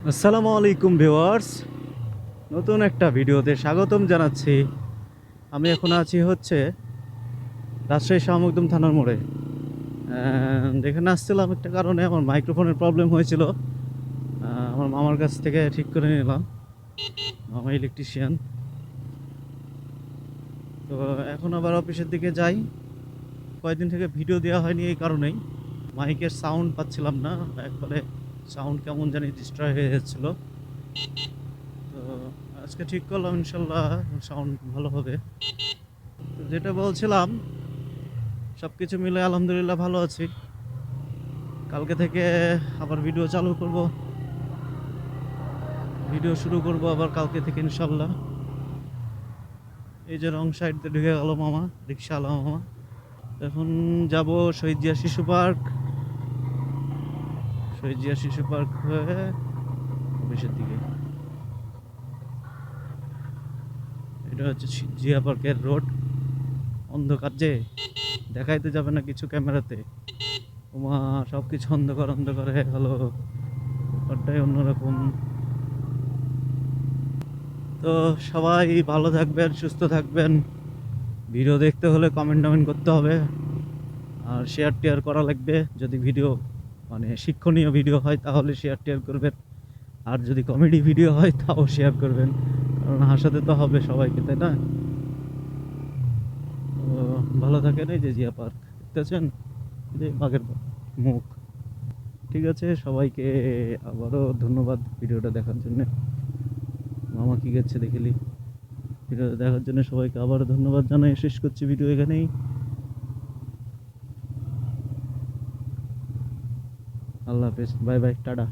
আসসালামু আলাইকুম ভিউয়ার্স, নতুন একটা ভিডিওতে স্বাগতম জানাচ্ছি। আমি এখন আছি রাজশাহী শাহ মখদুম থানার মোড়ে। যেখানে আসছিলাম একটা কারণে আমার মাইক্রোফোনের প্রবলেম হয়েছিল। আমার মামার কাছ থেকে ঠিক করে নিলাম, মামা ইলেকট্রিশিয়ান। তো এখন আবার অফিসের দিকে যাই। কয়েকদিন থেকে ভিডিও দেওয়া হয়নি এই কারণেই, মাইকের সাউন্ড পাচ্ছিলাম না, একবারে সাউন্ড কেমন জানি ডিস্ট্রয় হয়ে যাচ্ছিলো। তো আজকে ঠিক করলাম, ইনশাল্লাহ সাউন্ড ভালো হবে। তো যেটা বলছিলাম, সব কিছু মিলে আলহামদুলিল্লাহ ভালো আছি। কালকে থেকে আবার ভিডিও শুরু করব আবার কালকে থেকে ইনশাল্লাহ। এই যে রং সাইডতে ঢুকে গেল মামা, রিক্সাওয়ালা মামা। এখন যাব শহীদ জিয়া শিশু পার্ক হয়ে অফিসের দিকে। এটা হচ্ছে জিয়া পার্কের রোড। অন্ধকার যে দেখাইতে যাবে না কিছু ক্যামেরাতে, ওমা সব কিছু অন্ধকার অন্ধকার হয়ে গেল, ব্যাপারটাই অন্যরকম। তো সবাই ভালো থাকবেন, সুস্থ থাকবেন। ভিডিও দেখতে হলে কমেন্ট করতে হবে, আর শেয়ার করা লাগবে। যদি ভিডিও মানে শিক্ষণীয় ভিডিও হয় তাহলে শেয়ার করবেন, আর যদি কমেডি ভিডিও হয় তাও শেয়ার করবেন, কারণ হাসাতে তো হবে সবাইকে, তাই না? তো ভালো থাকেন। এই যে জিয়া পার্ক দেখতেছেন, যে বাঘের মুখ। ঠিক আছে, সবাইকে আবারও ধন্যবাদ ভিডিওটা দেখার জন্য। মামা কি গেছে দেখিলি। ভিডিও দেখার জন্য সবাইকে আবারও ধন্যবাদ জানাই। শেষ করছি ভিডিও এখানেই। আল্লাহ হাফেজ, বাই বাই, টাটা।